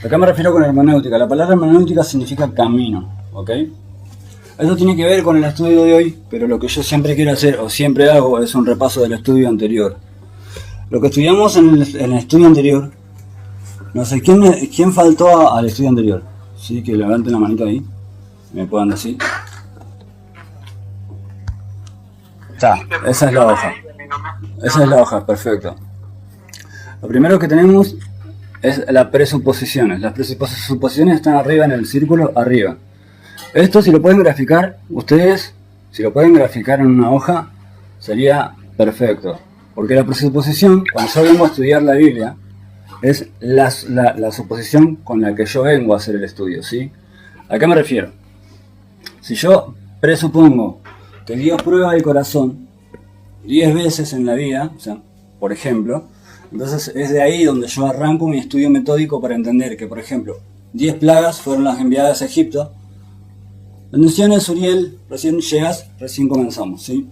Acá me refiero con hermenéutica. La palabra hermenéutica significa camino, ¿ok? Eso tiene que ver con el estudio de hoy, pero lo que yo siempre quiero hacer, o siempre hago, es un repaso del estudio anterior. Lo que estudiamos en el estudio anterior, no sé, ¿quién faltó al estudio anterior? Sí, que levanten la manita ahí, me puedan decir. Está, esa es la hoja. Esa es la hoja, perfecto. Lo primero que tenemos es las presuposiciones. Las presuposiciones están arriba en el círculo, arriba. Esto si lo pueden graficar, ustedes, si lo pueden graficar en una hoja, sería perfecto. Porque la presuposición, cuando yo vengo a estudiar la Biblia, es la suposición con la que yo vengo a hacer el estudio, ¿sí? ¿A qué me refiero? Si yo presupongo que Dios prueba el corazón 10 veces en la vida, o sea, por ejemplo, entonces es de ahí donde yo arranco mi estudio metódico para entender que, por ejemplo, 10 plagas fueron las enviadas a Egipto. Bendiciones, Uriel, recién llegas, recién comenzamos, ¿sí?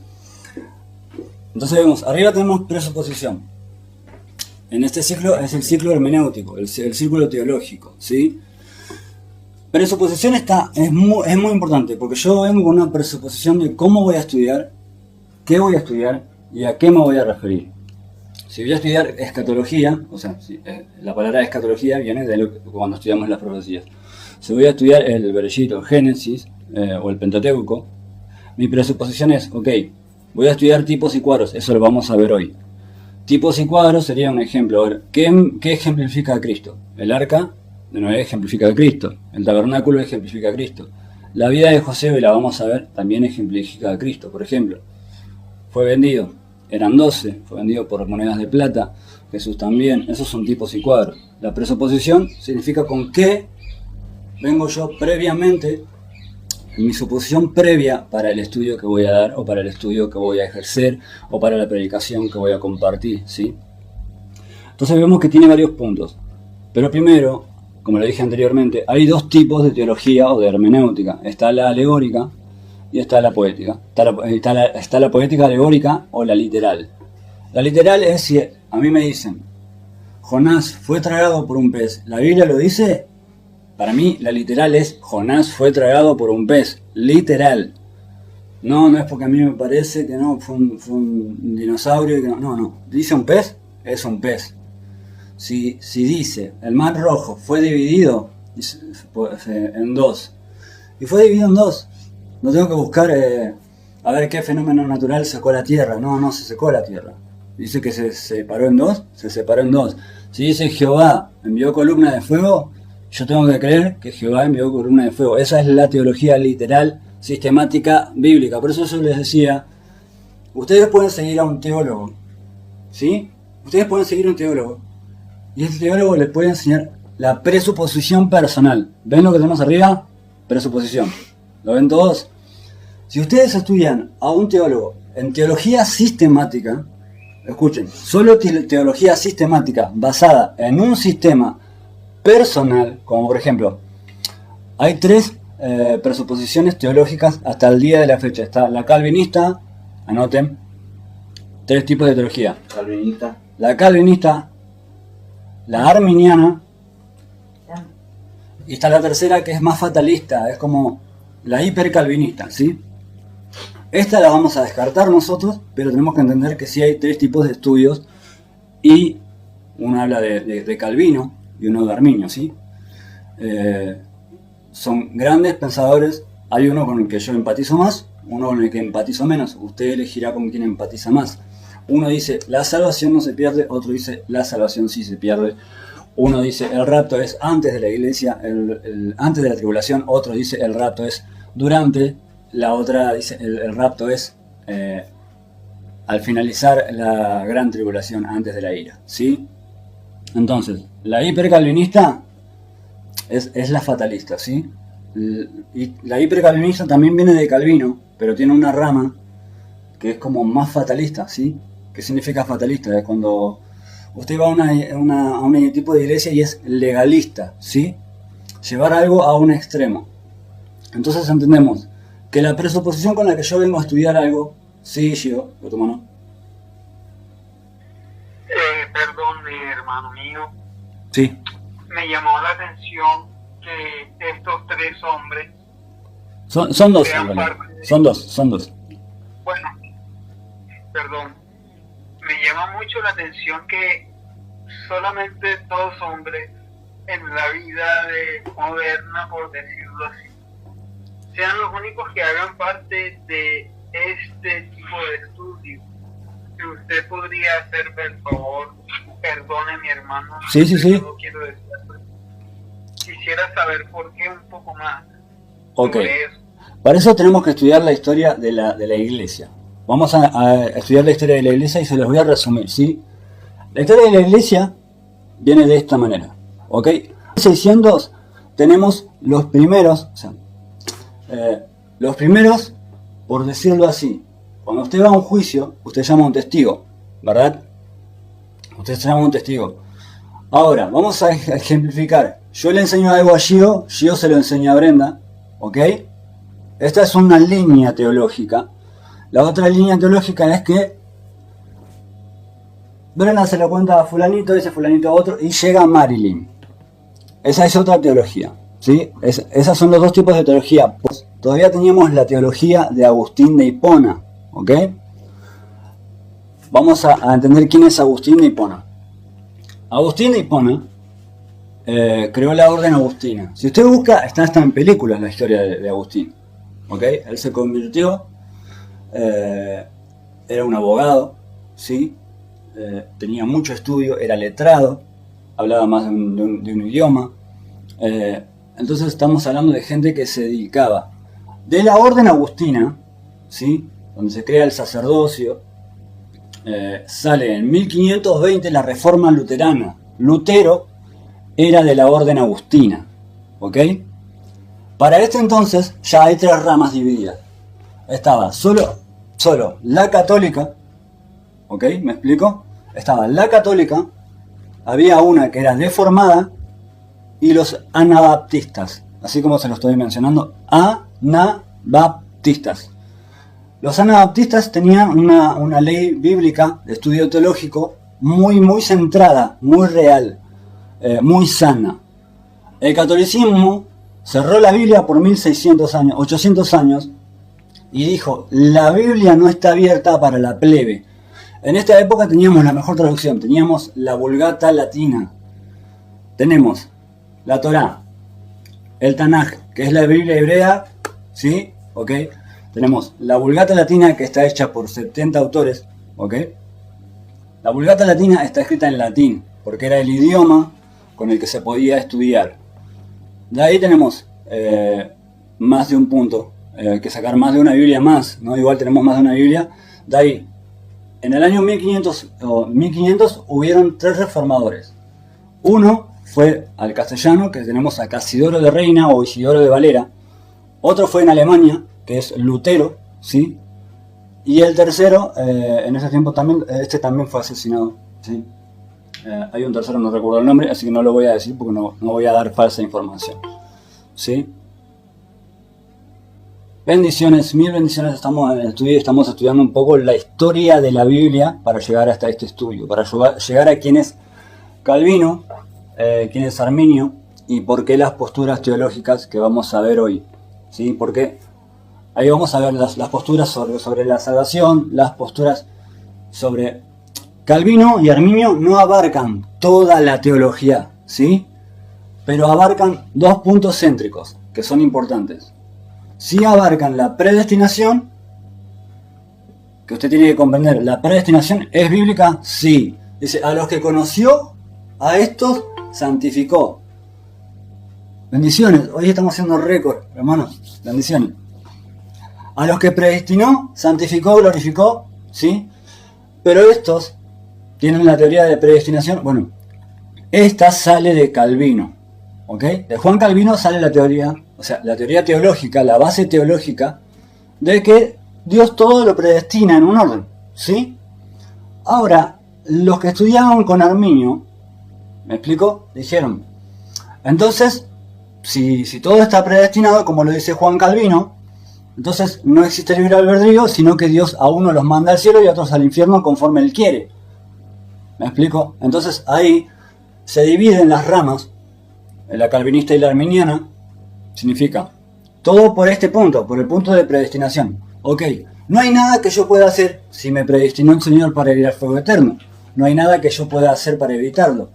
Entonces vemos, arriba tenemos presuposición. En este ciclo es el ciclo hermenéutico, el círculo teológico, ¿sí? Presuposición es muy importante, porque yo vengo con una presuposición de cómo voy a estudiar, qué voy a estudiar y a qué me voy a referir. Si voy a estudiar escatología, o sea, la palabra escatología viene de cuando estudiamos las profecías. Si voy a estudiar el Bereshit o el Génesis o el Pentateuco, mi presuposición es, ok, voy a estudiar tipos y cuadros, eso lo vamos a ver hoy. Tipos y cuadros sería un ejemplo. A ver, ¿qué ejemplifica a Cristo? El arca de Noé ejemplifica a Cristo. El tabernáculo ejemplifica a Cristo. La vida de José, y la vamos a ver, también ejemplifica a Cristo. Por ejemplo, fue vendido, eran 12, fue vendido por monedas de plata. Jesús también, esos son tipos y cuadros. La presuposición significa con qué vengo yo previamente, mi suposición previa para el estudio que voy a dar, o para el estudio que voy a ejercer, o para la predicación que voy a compartir, ¿sí? Entonces vemos que tiene varios puntos. Pero primero, como lo dije anteriormente, hay dos tipos de teología o de hermenéutica. Está la alegórica y está la poética. Está la poética alegórica o la literal. La literal es si a mí me dicen, Jonás fue tragado por un pez. ¿La Biblia lo dice? Para mí la literal es Jonás fue tragado por un pez. Literal. No es porque a mí me parece que no, fue un dinosaurio. Y que no. Dice un pez, es un pez. Si dice el mar rojo fue dividido en dos, y fue dividido en dos, no tengo que buscar a ver qué fenómeno natural secó la tierra. No se secó la tierra. Dice que se separó en dos, se separó en dos. Si dice Jehová envió columna de fuego, yo tengo que creer que Jehová envió columna de fuego. Esa es la teología literal, sistemática, bíblica. Por eso yo les decía, ustedes pueden seguir a un teólogo, ¿sí? Ustedes pueden seguir a un teólogo. Y ese teólogo les puede enseñar la presuposición personal. ¿Ven lo que tenemos arriba? Presuposición. ¿Lo ven todos? Si ustedes estudian a un teólogo en teología sistemática, escuchen, solo teología sistemática basada en un sistema personal, como por ejemplo, hay tres presuposiciones teológicas hasta el día de la fecha. Está la calvinista, anoten, tres tipos de teología. La calvinista, la arminiana, y está la tercera que es más fatalista, es como la hipercalvinista, ¿sí? Esta la vamos a descartar nosotros, pero tenemos que entender que sí hay tres tipos de estudios, y uno habla de Calvino y uno de Arminio, ¿sí? Son grandes pensadores, hay uno con el que yo empatizo más, uno con el que empatizo menos, usted elegirá con quién empatiza más. Uno dice, la salvación no se pierde, otro dice, la salvación sí se pierde. Uno dice, el rapto es antes de la iglesia, antes de la tribulación. Otro dice, el rapto es durante. La otra dice, el rapto es al finalizar la gran tribulación, antes de la ira, ¿sí? Entonces, la hipercalvinista es la fatalista, ¿sí? Y la hipercalvinista también viene de Calvino, pero tiene una rama que es como más fatalista, ¿sí? ¿Qué significa fatalista? Es cuando usted va a un tipo de iglesia y es legalista, ¿sí? Llevar algo a un extremo. Entonces entendemos que la presuposición con la que yo vengo a estudiar algo, sí, Gio, lo tomo, ¿no? Perdón, hermano mío. Sí. me llamó la atención que estos tres hombres Son dos, sean ¿verdad? parte de... Son dos. Bueno, perdón, me llama mucho la atención que solamente dos hombres en la vida moderna, por decirlo así, sean los únicos que hagan parte de este tipo de estudio. Si usted podría hacerme el favor, perdone mi hermano, Sí. no quiero decirlo. Quisiera saber por qué un poco más Ok. sobre eso. Para eso tenemos que estudiar la historia de la iglesia. Vamos a estudiar la historia de la iglesia y se los voy a resumir, ¿sí? La historia de la iglesia viene de esta manera, ¿ok? En 600 tenemos los primeros, por decirlo así. Cuando usted va a un juicio, usted llama a un testigo, ¿verdad? Usted llama a un testigo. Ahora, vamos a ejemplificar. Yo le enseño algo a Gio se lo enseña a Brenda, ¿ok? Esta es una línea teológica. La otra línea teológica es que Brenda se lo cuenta a fulanito, ese fulanito a otro, y llega a Marilyn. Esa es otra teología, ¿sí? Esas son los dos tipos de teología. Pues, todavía teníamos la teología de Agustín de Hipona, ¿ok? Vamos a entender quién es Agustín de Hipona. Agustín de Hipona creó la orden agustina. Si usted busca, está en películas la historia de Agustín, ¿ok? Él se convirtió, era un abogado, ¿sí? Tenía mucho estudio, era letrado, hablaba más de un idioma. Entonces estamos hablando de gente que se dedicaba de la orden agustina, ¿sí? Donde se crea el sacerdocio. Sale en 1520 la reforma luterana. Lutero era de la orden agustina, ¿ok? Para este entonces ya hay tres ramas divididas. Estaba solo la católica, ¿ok? ¿Me explico? Estaba la católica, había una que era reformada y los anabaptistas, así como se lo estoy mencionando, anabaptistas. Los anabaptistas tenían una ley bíblica de estudio teológico muy centrada, muy real, muy sana. El catolicismo cerró la Biblia por 1600 años, 800 años, y dijo, la Biblia no está abierta para la plebe. En esta época teníamos la mejor traducción, teníamos la Vulgata latina, tenemos la Torá, el Tanaj, que es la Biblia hebrea, ¿sí? ¿Ok? Tenemos la Vulgata latina, que está hecha por 70 autores, ¿ok? La Vulgata latina está escrita en latín, porque era el idioma con el que se podía estudiar. De ahí tenemos más de un punto, hay que sacar más de una Biblia más, ¿no? Igual tenemos más de una Biblia. De ahí, en el año 1500 hubieron tres reformadores. Uno fue al castellano, que tenemos a Casidoro de Reina o Isidoro de Valera. Otro fue en Alemania, que es Lutero, ¿sí? Y el tercero, en ese tiempo también, este también fue asesinado, ¿sí? Hay un tercero, no recuerdo el nombre, así que no lo voy a decir porque no voy a dar falsa información, ¿sí? Bendiciones, mil bendiciones. Estamos en el estudio y estamos estudiando un poco la historia de la Biblia para llegar hasta este estudio, para llegar a quién es Calvino, quién es Arminio y por qué las posturas teológicas que vamos a ver hoy, ¿sí? Porque ahí vamos a ver las posturas sobre la salvación, las posturas sobre Calvino y Arminio. No abarcan toda la teología, ¿sí? Pero abarcan dos puntos céntricos que son importantes. Sí abarcan la predestinación, que usted tiene que comprender. ¿La predestinación es bíblica? Sí. Dice, a los que conoció, a estos santificó. Bendiciones. Hoy estamos haciendo récord, hermanos. Bendiciones. A los que predestinó, santificó, glorificó, ¿sí? Pero estos tienen la teoría de predestinación. Bueno, esta sale de Calvino, ¿ok? De Juan Calvino sale la teoría, o sea, la teoría teológica, la base teológica de que Dios todo lo predestina en un orden, ¿sí? Ahora, los que estudiaban con Arminio, ¿me explico? Dijeron, entonces, si todo está predestinado, como lo dice Juan Calvino, entonces no existe libre albedrío, sino que Dios a uno los manda al cielo y a otros al infierno conforme Él quiere. ¿Me explico? Entonces ahí se dividen las ramas la calvinista y la arminiana, significa todo por este punto, por el punto de predestinación. Ok, no hay nada que yo pueda hacer si me predestinó el Señor para ir al fuego eterno. No hay nada que yo pueda hacer para evitarlo.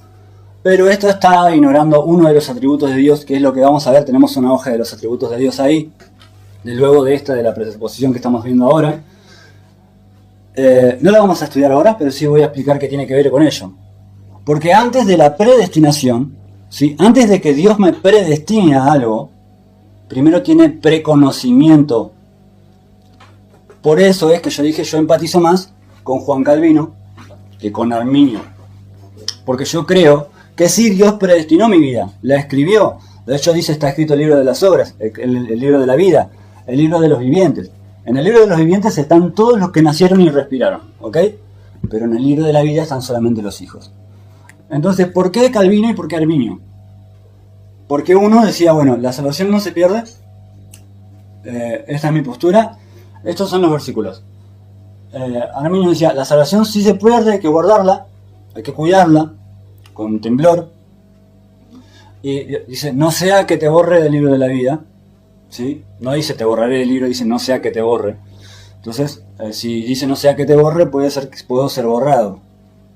Pero esto está ignorando uno de los atributos de Dios, que es lo que vamos a ver. Tenemos una hoja de los atributos de Dios ahí, de luego de esta, de la presuposición que estamos viendo ahora. No la vamos a estudiar ahora, pero sí voy a explicar qué tiene que ver con ello. Porque antes de la predestinación, ¿sí? Antes de que Dios me predestine a algo, primero tiene preconocimiento. Por eso es que yo dije, yo empatizo más con Juan Calvino que con Arminio. Porque yo creo que sí, Dios predestinó mi vida, la escribió. De hecho dice, está escrito el libro de las obras, el libro de la vida, el libro de los vivientes. En el libro de los vivientes están todos los que nacieron y respiraron, ¿ok? Pero en el libro de la vida están solamente los hijos. Entonces, ¿por qué Calvino y por qué Arminio? Porque uno decía, bueno, la salvación no se pierde. Esta es mi postura. Estos son los versículos. Arminio decía, la salvación sí se pierde, hay que guardarla, hay que cuidarla, con temblor. Y dice, no sea que te borre del libro de la vida. ¿Sí? No dice te borraré del libro, dice no sea que te borre. Entonces, si dice no sea que te borre, puedo ser borrado.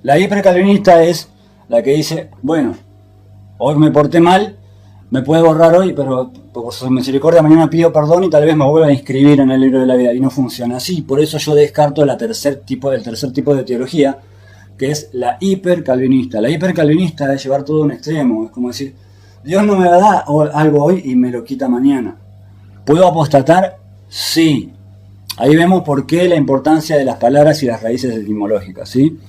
La hipercalvinista es la que dice, bueno, hoy me porté mal, me puede borrar hoy, pero por su misericordia mañana pido perdón y tal vez me vuelva a inscribir en el libro de la vida. Y no funciona así. Por eso yo descarto el tercer tipo de teología, que es la hipercalvinista. La hipercalvinista es llevar todo a un extremo. Es como decir, Dios no me va a dar algo hoy y me lo quita mañana. ¿Puedo apostatar? Sí. Ahí vemos por qué la importancia de las palabras y las raíces etimológicas, ¿sí?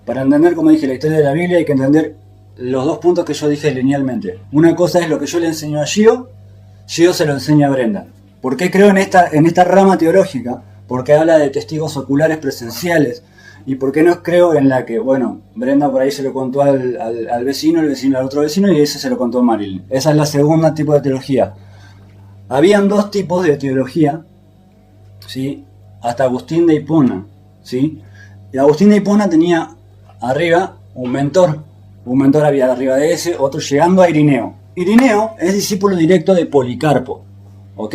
Para entender, como dije, la historia de la Biblia hay que entender los dos puntos que yo dije linealmente. Una cosa es lo que yo le enseño a Gio se lo enseña a Brenda. ¿Por qué creo en esta rama teológica? Porque habla de testigos oculares presenciales. ¿Y por qué no creo en la que, bueno, Brenda por ahí se lo contó al vecino, el vecino al otro vecino y ese se lo contó a Marilyn? Esa es la segunda tipo de teología. Habían dos tipos de teología, ¿sí? Hasta Agustín de Hipona, ¿sí? Y Agustín de Hipona tenía arriba un mentor había arriba de ese, otro llegando a Irineo. Irineo es discípulo directo de Policarpo, ¿ok?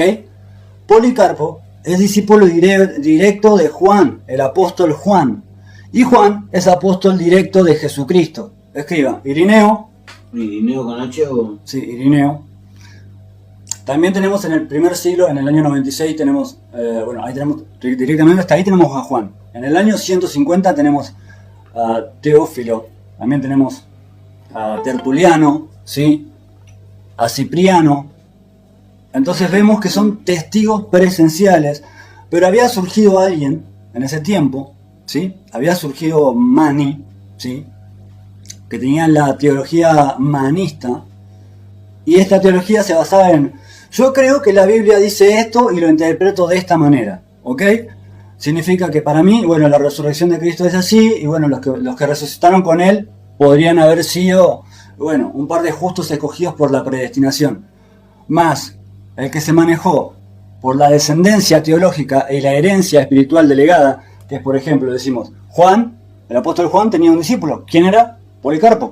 Policarpo es discípulo directo de Juan, el apóstol Juan. Y Juan es apóstol directo de Jesucristo. Escriba, Irineo. ¿Irineo con H o...? Sí, Irineo. También tenemos en el primer siglo, en el año 96, tenemos, ahí tenemos, directamente hasta ahí tenemos a Juan. En el año 150 tenemos a Teófilo. También tenemos a Tertuliano, ¿sí? A Cipriano. Entonces vemos que son testigos presenciales. Pero había surgido alguien en ese tiempo, ¿sí? Había surgido Mani, ¿sí? Que tenía la teología manista. Y esta teología se basaba en, yo creo que la Biblia dice esto y lo interpreto de esta manera, ¿ok? Significa que para mí, bueno, la resurrección de Cristo es así, y bueno, los que resucitaron con Él podrían haber sido, bueno, un par de justos escogidos por la predestinación. Más el que se manejó por la descendencia teológica y la herencia espiritual delegada, que es, por ejemplo, decimos, Juan, el apóstol Juan tenía un discípulo. ¿Quién era? Policarpo.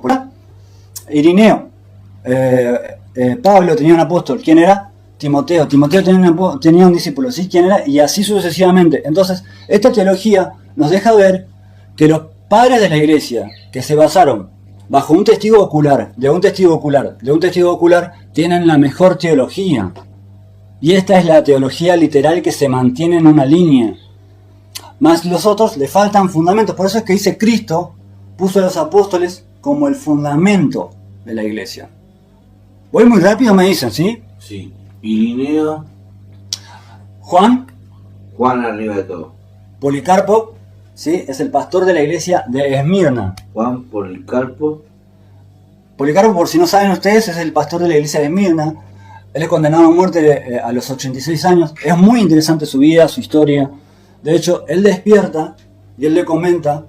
Irineo. Pablo tenía un apóstol. ¿Quién era? Timoteo. Timoteo tenía un discípulo. ¿Sí? ¿Quién era? Y así sucesivamente. Entonces, esta teología nos deja ver que los padres de la iglesia, que se basaron bajo un testigo ocular, de un testigo ocular, tienen la mejor teología. Y esta es la teología literal que se mantiene en una línea. Más los otros le faltan fundamentos. Por eso es que dice Cristo puso a los apóstoles como el fundamento de la iglesia. Voy muy rápido, me dicen, ¿sí? Sí. Irineo. Juan arriba de todo. Policarpo, ¿sí? Es el pastor de la iglesia de Esmirna. Juan Policarpo. Policarpo, por si no saben ustedes, es el pastor de la iglesia de Esmirna. Él es condenado a muerte a los 86 años. Es muy interesante su vida, su historia. De hecho, él despierta y él le comenta,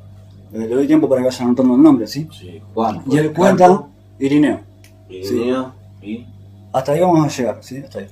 le doy tiempo para que vayan anotando el nombre, ¿sí? Sí, Juan. Y él cuenta Irineo. Irineo, ¿sí? Y hasta ahí vamos a llegar, ¿sí? Hasta ahí.